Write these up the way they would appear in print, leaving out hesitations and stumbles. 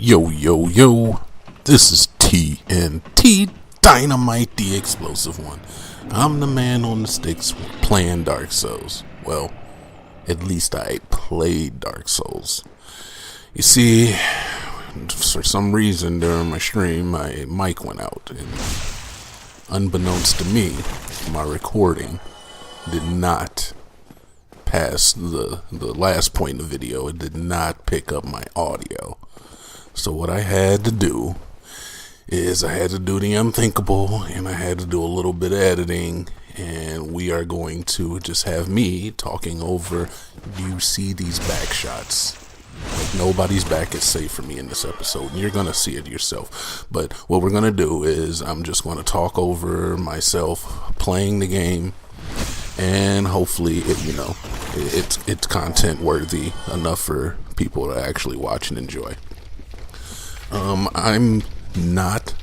Yo, yo, yo, this is TNT Dinomight, the explosive one. I'm the man on the sticks playing Dark Souls. Well, at least I played Dark Souls. You see, for some reason during my stream, my mic went out. And unbeknownst to me, my recording did not pass the last point in the video. It did not pick up my audio. So what I had to do is I had to do the unthinkable, and I had to do a little bit of editing, and we are going to just have me talking over. Do you see these back shots? Like, nobody's back is safe for me in this episode, and you're going to see it yourself. But what we're going to do is I'm just going to talk over myself playing the game, and hopefully it's content worthy enough for people to actually watch and enjoy. I'm not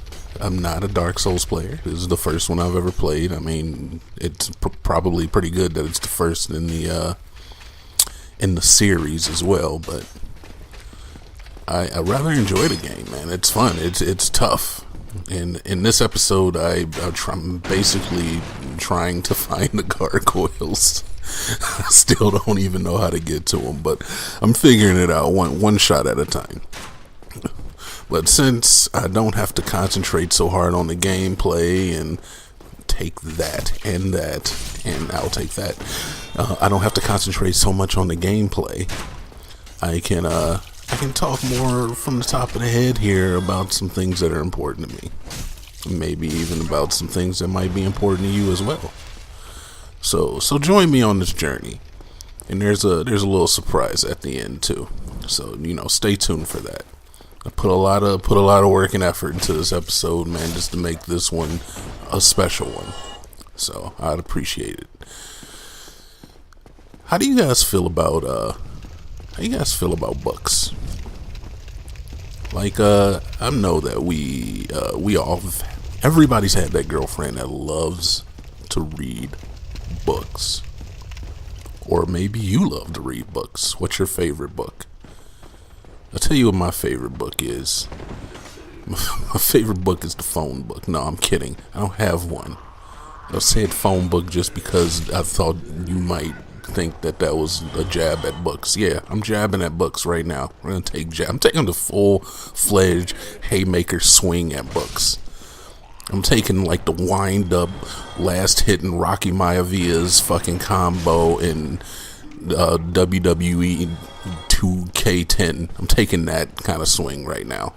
a Dark Souls player. This is the first one I've ever played. I mean, it's probably pretty good that it's the first in the series as well. But I rather enjoy the game, man. It's fun. It's tough. And in this episode, I'm basically trying to find the gargoyles. I still don't even know how to get to them, but I'm figuring it out one shot at a time. But since I don't have to concentrate so hard on the gameplay and take that, and I'll take that, I don't have to concentrate so much on the gameplay. I can talk more from the top of the head here about some things that are important to me. Maybe even about some things that might be important to you as well. So join me on this journey. And there's a little surprise at the end too. So, stay tuned for that. I put a lot of work and effort into this episode, man, just to make this one a special one. So I'd appreciate it. How do you guys feel about books? Like, I know that everybody's had that girlfriend that loves to read books. Or maybe you love to read books. What's your favorite book? I'll tell you what my favorite book is. My favorite book is the phone book. No, I'm kidding. I don't have one. I said phone book just because I thought you might think that was a jab at books. Yeah, I'm jabbing at books right now. I'm taking the full-fledged haymaker swing at books. I'm taking like the wind-up, last-hitting Rocky Maivaia's fucking combo in WWE 2K10. I'm taking that kind of swing right now.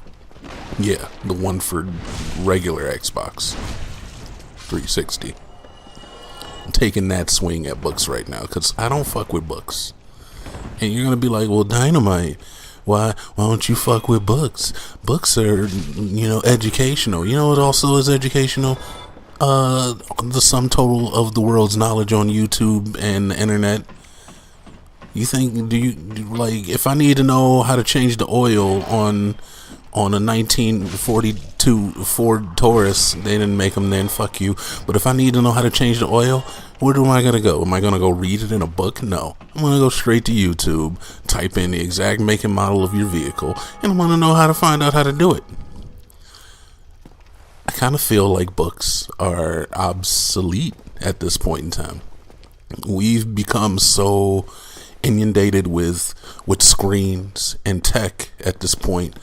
Yeah, the one for regular Xbox 360. I'm taking that swing at books right now because I don't fuck with books. And you're gonna be like, well, Dynamite, why don't you fuck with books? Books are, educational. You know what also is educational? The sum total of the world's knowledge on YouTube and the internet. You think, if I need to know how to change the oil on a 1942 Ford Taurus, they didn't make them then, fuck you. But if I need to know how to change the oil, where am I going to go? Am I going to go read it in a book? No. I'm going to go straight to YouTube, type in the exact make and model of your vehicle, and I'm going to know how to find out how to do it. I kind of feel like books are obsolete at this point in time. We've become so inundated with screens and tech at this point.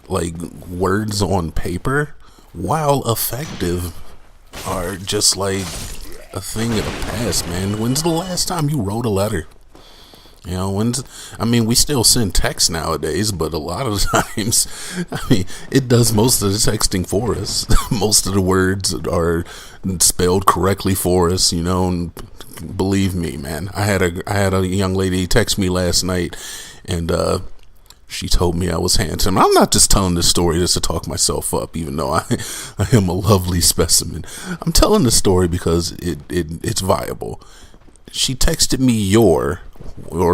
Like, words on paper, while effective, are just like a thing of the past, man. When's the last time you wrote a letter? We still send text nowadays, but a lot of times, it does most of the texting for us. Most of the words are spelled correctly for us, and believe me, man. I had a young lady text me last night, and she told me I was handsome. I'm not just telling this story just to talk myself up, even though I am a lovely specimen. I'm telling this story because it's viable. She texted me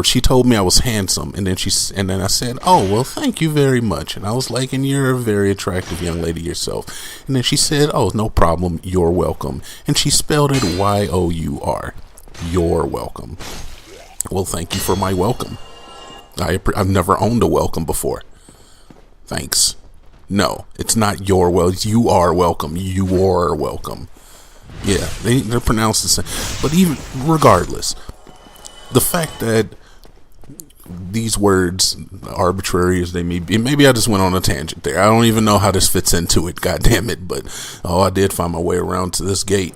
she told me I was handsome, and then I said, oh, well, thank you very much. And I was like, and you're a very attractive young lady yourself. And then she said, oh, no problem, you're welcome. And she spelled it Y-O-U-R. You're welcome. Well, thank you for my welcome. I've never owned a welcome before. Thanks. No, it's not your you are welcome. You are welcome. Yeah, they're pronounced the same. But even regardless, the fact that these words, arbitrary as they may be, maybe I just went on a tangent there. I don't even know how this fits into it, god damn it. But I did find my way around to this gate.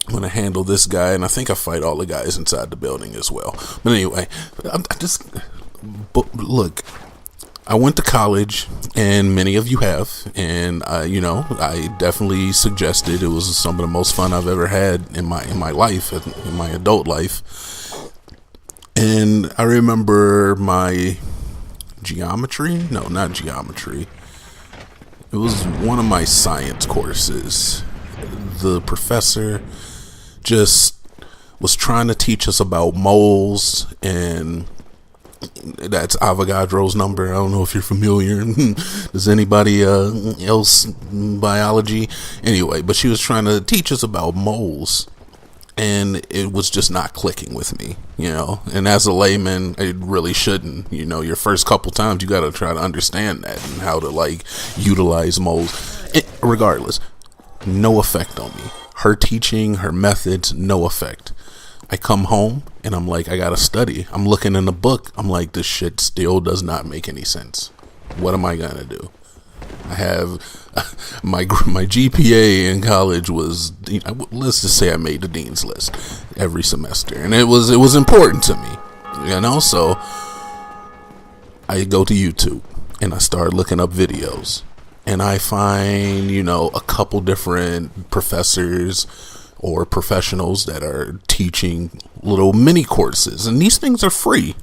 I'm gonna handle this guy, and I think I fight all the guys inside the building as well. But anyway, look, I went to college, and many of you have, and I definitely suggested it was some of the most fun I've ever had in my life, in my adult life. And I remember my geometry. No, not geometry. It was one of my science courses. The professor just was trying to teach us about moles, and that's Avogadro's number. I don't know if you're familiar. Does anybody else biology? Anyway, but she was trying to teach us about moles, and it was just not clicking with me, and as a layman, it really shouldn't. Your first couple times you got to try to understand that and how to utilize moles. Regardless, no effect on me. Her teaching, her methods, no effect. I come home and I'm like, I gotta study. I'm looking in the book. I'm like, this shit still does not make any sense. What am I gonna do? I have my GPA in college was, let's just say I made the dean's list every semester, and it was important to me, So I go to YouTube and I start looking up videos, and I find a couple different professors or professionals that are teaching little mini courses, and these things are free.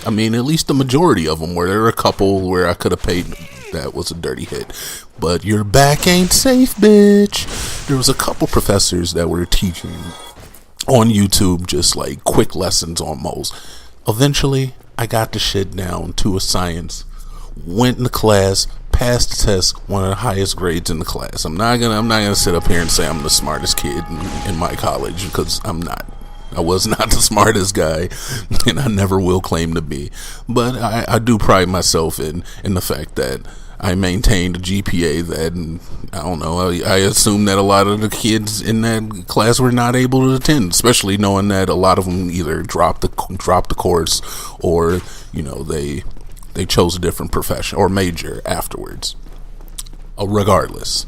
I mean, at least the majority of them. Where there are a couple where I could have paid. That was a dirty hit. But your back ain't safe, bitch. There was a couple professors that were teaching on YouTube, just quick lessons on moles. Eventually, I got the shit down to a science. Went into class, passed the test, one of the highest grades in the class. I'm not gonna sit up here and say I'm the smartest kid in my college, because I'm not. I was not the smartest guy, and I never will claim to be. But I do pride myself in the fact that I maintained a GPA that, I don't know, I assume that a lot of the kids in that class were not able to attend, especially knowing that a lot of them either dropped the course, or they chose a different profession or major afterwards. Regardless,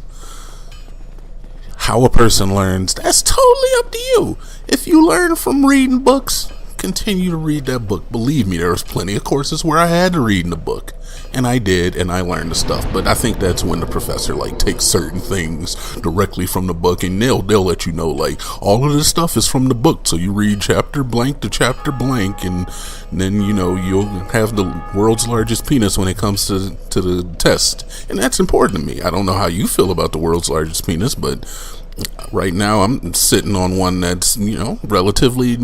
how a person learns, that's totally up to you. If you learn from reading books, continue to read that book. Believe me, there was plenty of courses where I had to read in the book, and I did, and I learned the stuff. But I think that's when the professor takes certain things directly from the book, and they'll let you know all of this stuff is from the book. So you read chapter blank to chapter blank, and then you'll have the world's largest penis when it comes to the test, and that's important to me. I don't know how you feel about the world's largest penis, but right now I'm sitting on one that's relatively,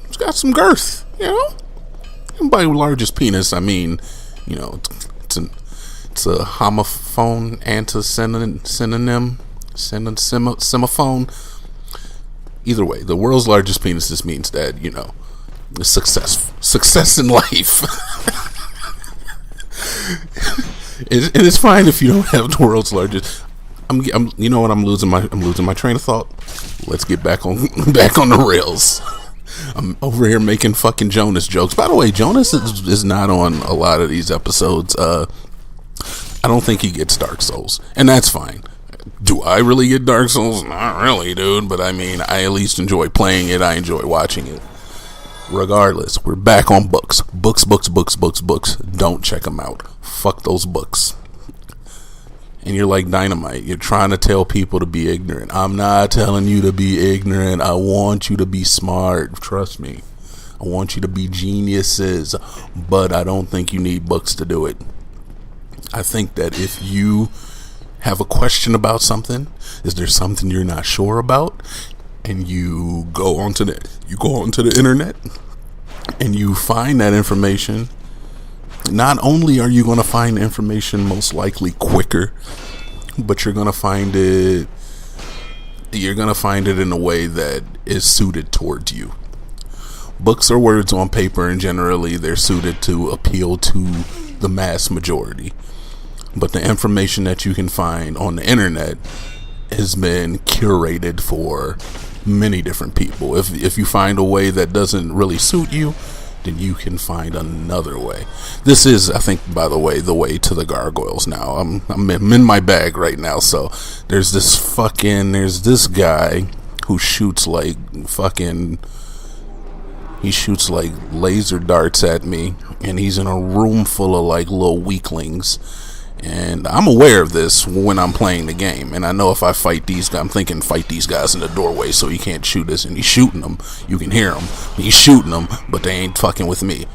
it's got some girth. And by largest penis, I mean it's a homophone synonym, semaphone. Either way, the world's largest penis just means that success in life. It's fine if you don't have the world's largest. I'm I'm losing my train of thought. Let's get back on the rails. I'm over here making fucking Jonas jokes. By the way, Jonas is not on a lot of these episodes. I don't think he gets Dark Souls, and that's fine. Do I really get Dark Souls? Not really, dude. But I mean, I at least enjoy playing it. I enjoy watching it. Regardless, we're back on books. Books. Don't check them out. Fuck those books. And you're like Dynamite. You're trying to tell people to be ignorant. I'm not telling you to be ignorant. I want you to be smart. Trust me. I want you to be geniuses. But I don't think you need books to do it. I think that if you have a question about something, is there something you're not sure about, and you go onto the internet and you find that information, not only are you going to find information most likely quicker, but you're going to find it in a way that is suited towards you. Books are words on paper, and generally they're suited to appeal to the mass majority. but the information that you can find on the internet has been curated for many different people. If you find a way that doesn't really suit you, then you can find another way. This is, I think, by the way to the gargoyles now. I'm in my bag right now. So there's this guy who shoots like he shoots like laser darts at me, and he's in a room full of like little weaklings. And I'm aware of this when I'm playing the game, and I know if I fight these guys, I'm thinking fight these guys in the doorway so he can't shoot us. And he's shooting them. You can hear him. He's shooting them, but they ain't fucking with me.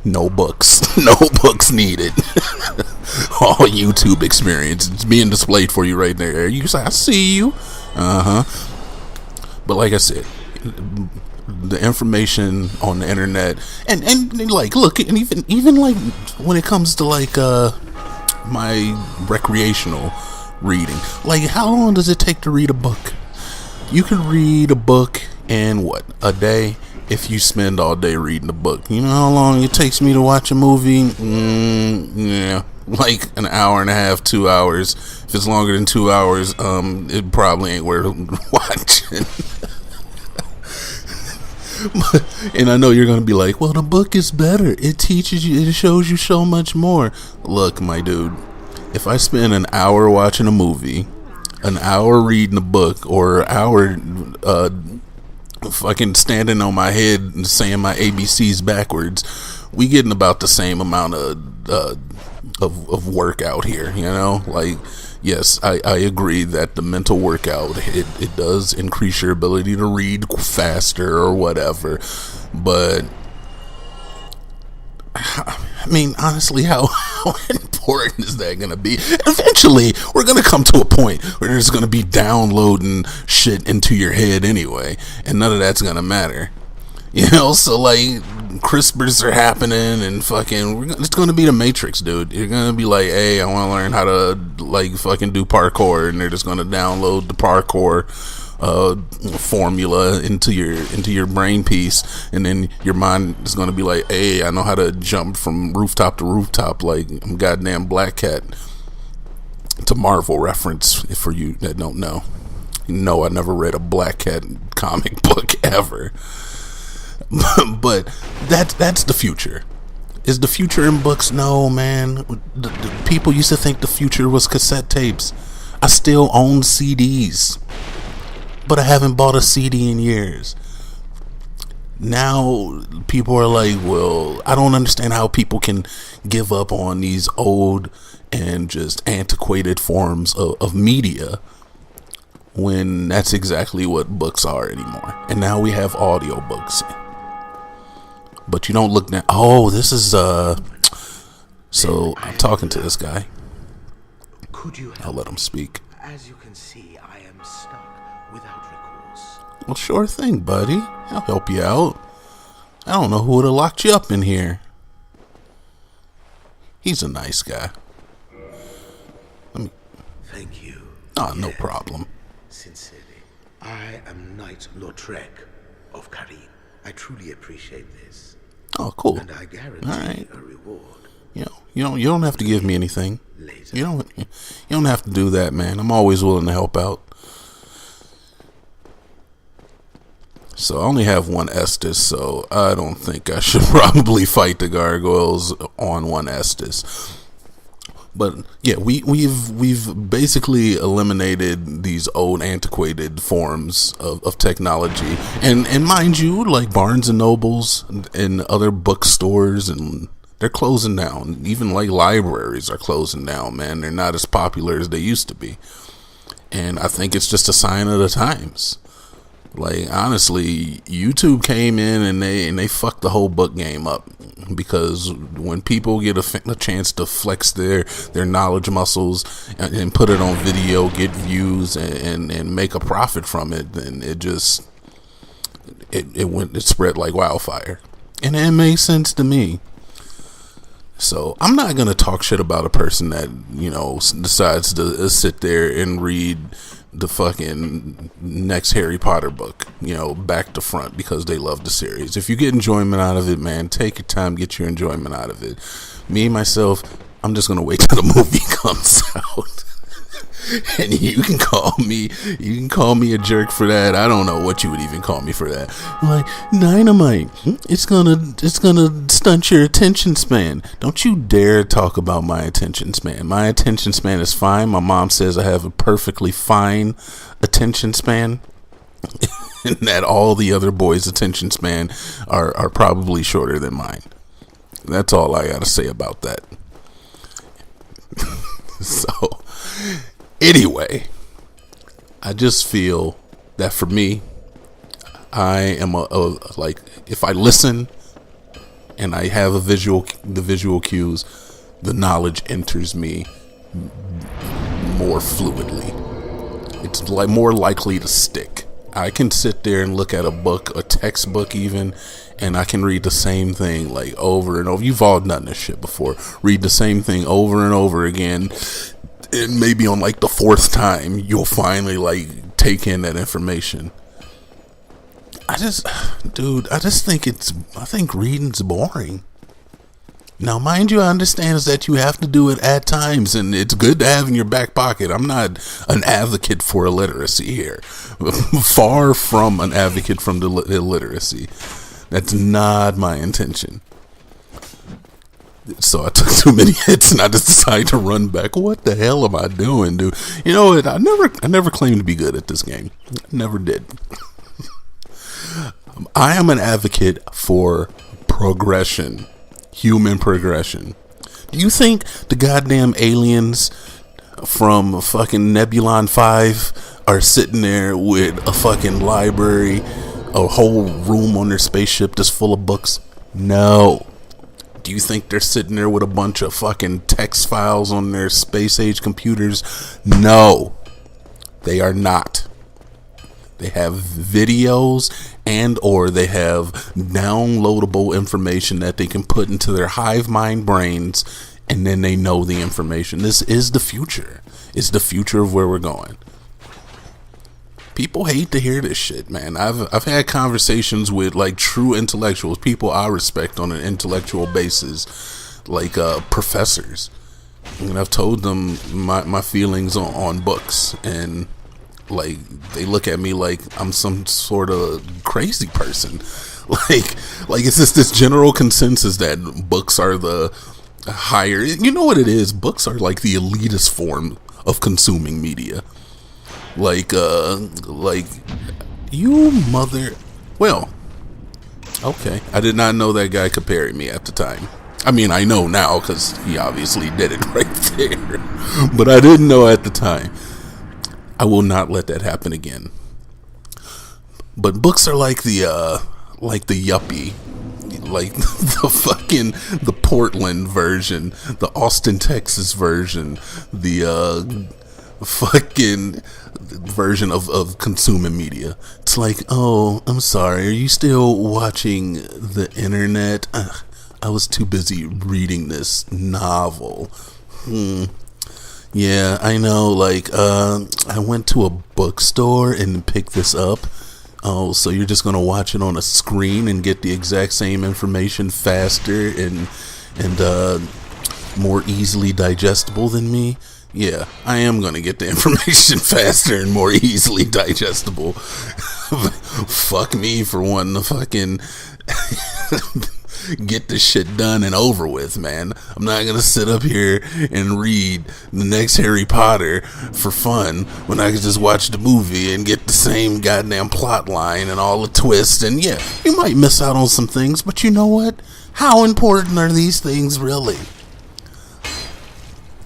No books. No books needed. All YouTube experience. It's being displayed for you right there. You say, I see you. But like I said, the information on the internet and like, look, and even like when it comes to like my recreational reading, like, how long does it take to read a book? You can read a book in a day if you spend all day reading the book. You know how long it takes me to watch a movie? Yeah, like an hour and a half, 2 hours. If it's longer than 2 hours, it probably ain't worth watching. And I know you're going to be like, well, the book is better. It teaches you, it shows you so much more. Look, my dude, if I spend an hour watching a movie, an hour reading a book, or an hour fucking standing on my head and saying my ABCs backwards, we getting about the same amount of work out here, you know? Like, yes, I agree that the mental workout, it does increase your ability to read faster or whatever, but I mean, honestly, how important is that going to be? Eventually, we're going to come to a point where there's going to be downloading shit into your head anyway, and none of that's going to matter. You know, so like, CRISPRs are happening, and fucking, it's going to be the Matrix, dude. You're going to be like, hey, I want to learn how to, like, fucking do parkour, and they're just going to download the parkour formula into your brain piece, and then your mind is going to be like, hey, I know how to jump from rooftop to rooftop like I'm goddamn Black Cat. It's a Marvel reference for you that don't know. No, I never read a Black Cat comic book ever. But that's the future. Is the future in books? No, man. The people used to think the future was cassette tapes. I still own CDs, but I haven't bought a CD in years. Now people are like, well, I don't understand how people can give up on these old and just antiquated forms of media when that's exactly what books are anymore. And now we have audiobooks. But you don't look now. Oh, this is so I'm talking to this guy. Could you help? I'll let him speak. As you can see, I am stuck without recourse. Well, sure thing, buddy. I'll help you out. I don't know who would have locked you up in here. He's a nice guy. Thank you. Oh, no problem. Sincerely, I am Knight Lautrec of Karim. I truly appreciate this. Oh, cool. And I guarantee a reward. You don't have to give me anything. Later. You don't have to do that, man. I'm always willing to help out. So I only have one Estus, so I don't think I should probably fight the gargoyles on one Estus. But yeah, we've basically eliminated these old antiquated forms of technology, and mind you, like Barnes and Nobles and other bookstores, and they're closing down. Even like libraries are closing down, man. They're not as popular as they used to be, and I think it's just a sign of the times. Like, honestly, YouTube came in and they fucked the whole book game up, because when people get a chance to flex their knowledge muscles and put it on video, get views and make a profit from it, then it spread like wildfire, and it makes sense to me. So I'm not gonna talk shit about a person that, you know, decides to sit there and read the fucking next Harry Potter book, you know, back to front, because they love the series. If you get enjoyment out of it, man, take your time, get your enjoyment out of it. Me, myself, I'm just gonna wait till the movie comes out. And you can call me a jerk for that. I don't know what you would even call me for that. Like, Dynamite, it's gonna stunt your attention span. Don't you dare talk about my attention span. My attention span is fine. My mom says I have a perfectly fine attention span. And that all the other boys' attention span are probably shorter than mine. That's all I gotta say about that. So anyway, I just feel that for me, I am like, if I listen and I have the visual cues, the knowledge enters me more fluidly. It's like more likely to stick. I can sit there and look at a book, a textbook even, and I can read the same thing like over and over. You've all done this shit before. Read the same thing over and over again. And maybe on like the fourth time, you'll finally like take in that information. I think reading's boring. Now, mind you, I understand is that you have to do it at times, and it's good to have in your back pocket. I'm not an advocate for illiteracy here. Far from an advocate from the illiteracy. That's not my intention. So I took too many hits and I just decided to run back. What the hell am I doing, dude? You know what? I never claimed to be good at this game. Never did. I am an advocate for progression. Human progression. Do you think the goddamn aliens from fucking Nebulon 5 are sitting there with a fucking library, a whole room on their spaceship that's full of books? No. Do you think they're sitting there with a bunch of fucking text files on their space age computers? No, they are not. They have videos and or they have downloadable information that they can put into their hive mind brains, and then they know the information. This is the future. It's the future of where we're going. People hate to hear this shit, man. I've had conversations with like true intellectuals, people I respect on an intellectual basis, like professors, and I've told them my feelings on books, and like they look at me like I'm some sort of crazy person. Like it's just this general consensus that books are the higher. You know what it is? Books are like the elitist form of consuming media. Like you mother. Well, okay. I did not know that guy could parry me at the time. I mean, I know now because he obviously did it right there. But I didn't know at the time. I will not let that happen again. But books are like the yuppie, like the Portland version, the Austin, Texas version, the fucking version of consuming media. It's like, oh, I'm sorry, are you still watching the internet? I was too busy reading this novel. Yeah, I know, like, I went to a bookstore and picked this up. Oh, so you're just gonna watch it on a screen and get the exact same information faster and more easily digestible than me? Yeah, I am gonna get the information faster and more easily digestible. Fuck me for wanting to fucking get this shit done and over with, man. I'm not gonna sit up here and read the next Harry Potter for fun when I can just watch the movie and get the same goddamn plot line and all the twists. And yeah, you might miss out on some things, but you know what? How important are these things really?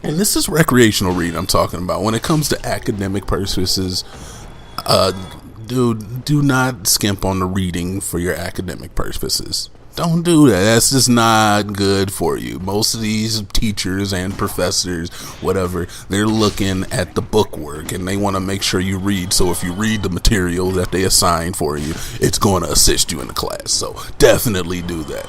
And this is recreational reading I'm talking about. When it comes to academic purposes, dude, do not skimp on the reading for your academic purposes. Don't do that. That's just not good for you. Most of these teachers and professors, whatever, they're looking at the bookwork and they want to make sure you read. So if you read the material that they assign for you, it's going to assist you in the class. So definitely do that.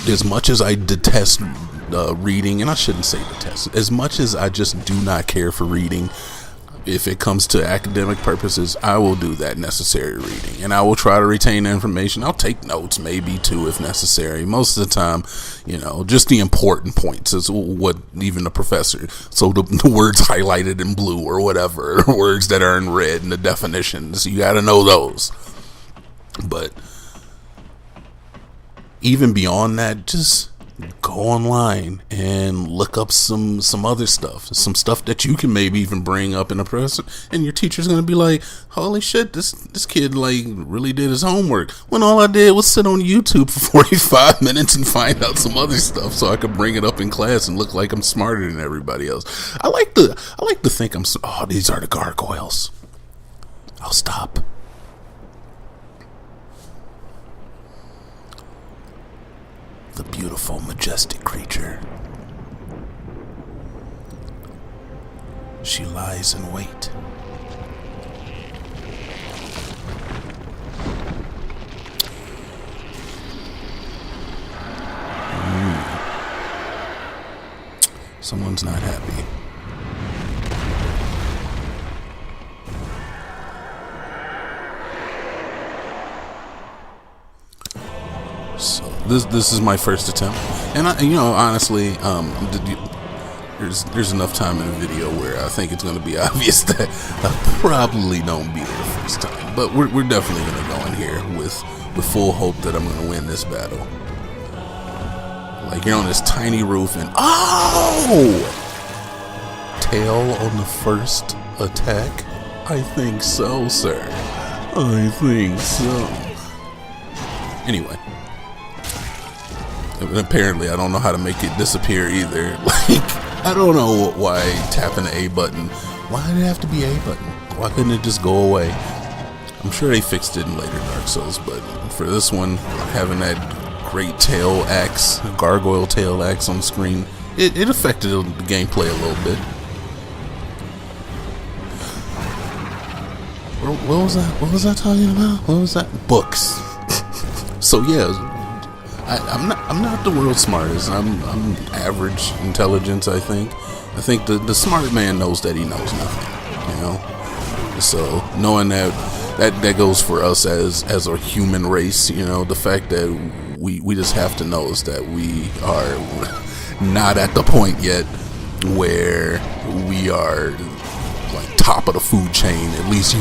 As much as I detest reading, and I shouldn't say detest, as much as I just do not care for reading, if it comes to academic purposes, I will do that necessary reading, and I will try to retain the information. I'll take notes, maybe too, if necessary. Most of the time, just the important points is what even the professor. So the words highlighted in blue or whatever, words that are in red, and the definitions, you got to know those. But even beyond that, just go online and look up some other stuff, some stuff that you can maybe even bring up in a person, and your teacher's gonna be like, holy shit, this kid like really did his homework, when all I did was sit on YouTube for 45 minutes and find out some other stuff so I could bring it up in class and look like I'm smarter than everybody else. I like to think these are the gargoyles. I'll stop. The beautiful, majestic creature. She lies in wait. Someone's not happy. So this is my first attempt, and honestly, there's enough time in the video where I think it's going to be obvious that I probably don't beat it the first time, but we're definitely going to go in here with full hope that I'm going to win this battle. Like, you're on this tiny roof, and tail on the first attack. I think so, sir. I think so. Anyway. And apparently I don't know how to make it disappear either. Like, I don't know why tapping the A button. Why did it have to be A button? Why couldn't it just go away? I'm sure they fixed it in later Dark Souls, but for this one, having that great tail axe, gargoyle tail axe on screen, it affected the gameplay a little bit. What was that? What was I talking about? What was that? Books. So yeah. I'm not the world's smartest. I'm average intelligence, I think. I think the smart man knows that he knows nothing, So knowing that goes for us as a human race, the fact that we just have to know is that we are not at the point yet where we are like top of the food chain, at least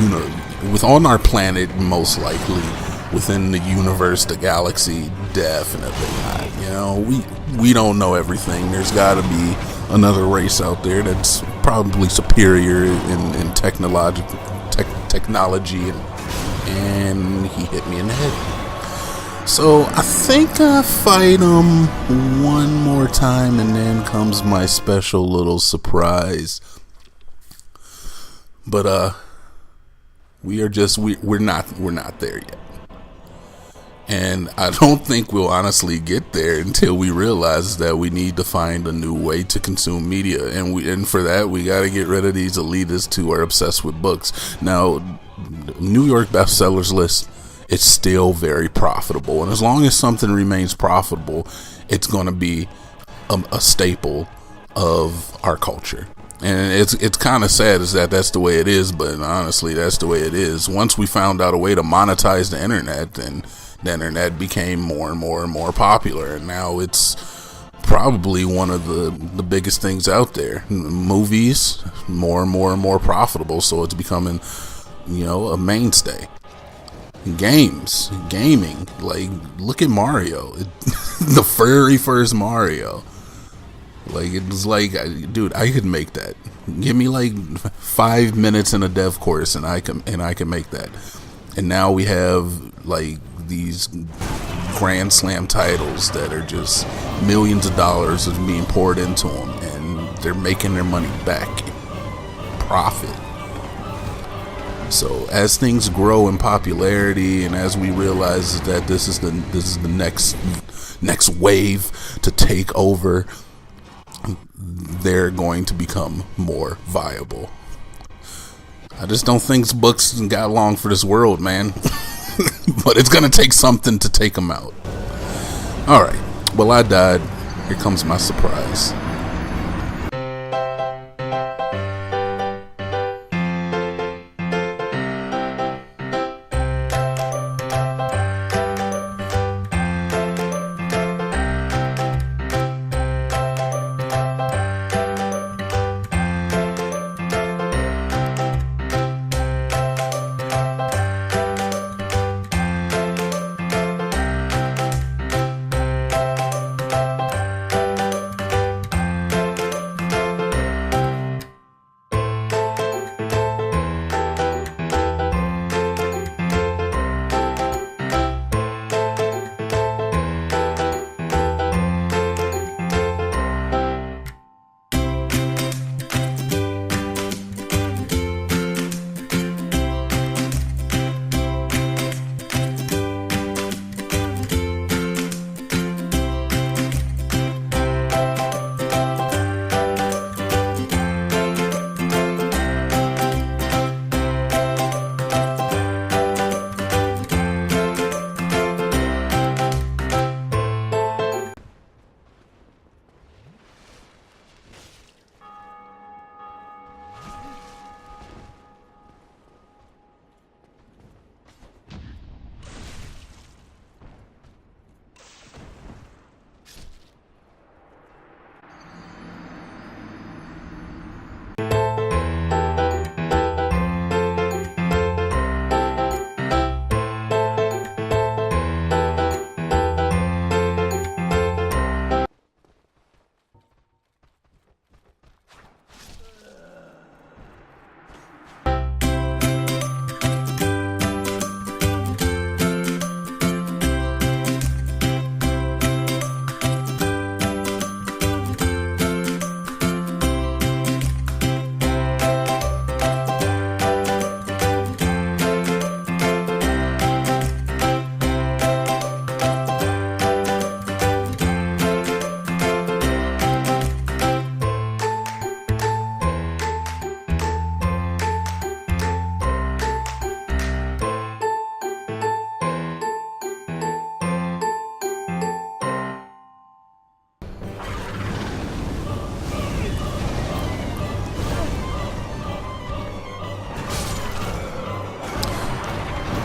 with on our planet, most likely. Within the universe, the galaxy, definitely not. We don't know everything. There's got to be another race out there that's probably superior in technology, and he hit me in the head. So I think I fight him one more time, and then comes my special little surprise. But we're not there yet. And I don't think we'll honestly get there until we realize that we need to find a new way to consume media, and for that we got to get rid of these elitists who are obsessed with books. Now, New York bestsellers list, it's still very profitable, and as long as something remains profitable, it's going to be a staple of our culture. And it's kind of sad is that that's the way it is, but honestly, that's the way it is. Once we found out a way to monetize the internet, then the internet became more and more and more popular, and now it's probably one of the biggest things out there. Movies, more and more and more profitable, so it's becoming, a mainstay. Gaming, like, look at Mario. The very first Mario. Like, it was like, dude, I could make that. Give me like 5 minutes in a dev course, and I can make that. And now we have like these Grand Slam titles that are just millions of dollars of being poured into them, and they're making their money back, profit. So as things grow in popularity, and as we realize that this is the next wave to take over, they're going to become more viable. I just don't think books got long for this world, man. But it's gonna take something to take them out. Alright, well, I died. Here comes my surprise.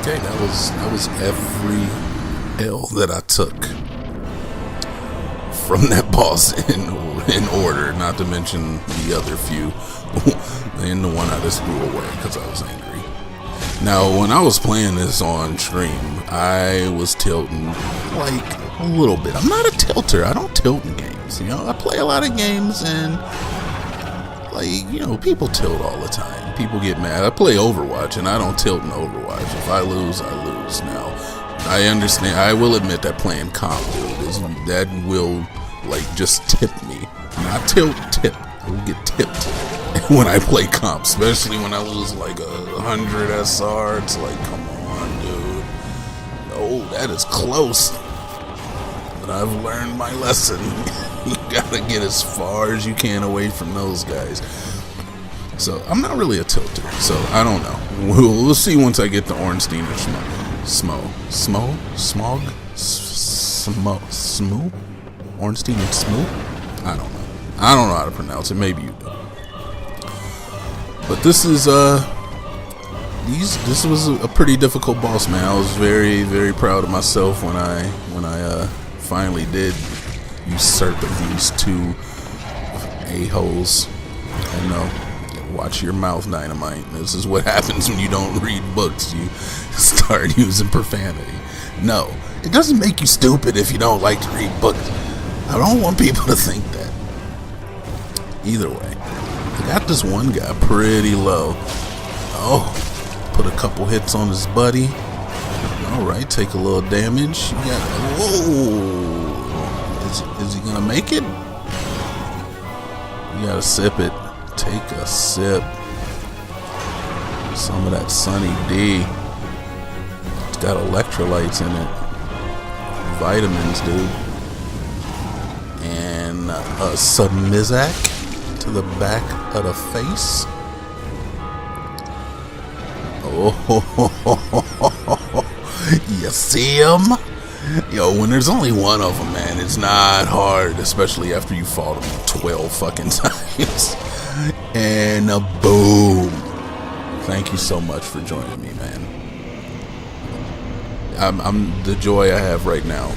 Okay, that was every L that I took from that boss in order, not to mention the other few, and the one I just threw away because I was angry. Now, when I was playing this on stream, I was tilting like a little bit. I'm not a tilter. I don't tilt in games. You know, I play a lot of games and, like, you know, people tilt all the time. People get mad. I play Overwatch and I don't tilt in Overwatch. If I lose, I lose. Now, I understand. I will admit that playing comp, dude, that will, like, just tip me. Not tilt, tip. I will get tipped when I play comp, especially when I lose like 100 SR. It's like, come on, dude. No, that is close. But I've learned my lesson. You gotta get as far as you can away from those guys. So I'm not really a tilter. So I don't know. We'll see once I get the Ornstein or Smog. Ornstein and Smoo? I don't know. I don't know how to pronounce it. Maybe you do. But this is this was a pretty difficult boss, man. I was very, very proud of myself when I finally did usurp these two a-holes. I know. Watch your mouth, Dynamite. This is what happens when you don't read books. You start using profanity. No, it doesn't make you stupid if you don't like to read books. I don't want people to think that. Either way, I got this one guy pretty low. Oh, put a couple hits on his buddy. Alright, take a little damage. You got, whoa. Is he gonna make it? You gotta sip it. Take a sip. Some of that Sunny D. It's got electrolytes in it. Vitamins, dude. And some Mizak to the back of the face. Oh, you see him? Yo, when there's only one of them, man, it's not hard, especially after you fought him 12 fucking times. And boom. Thank you so much for joining me, man. I'm the joy I have right now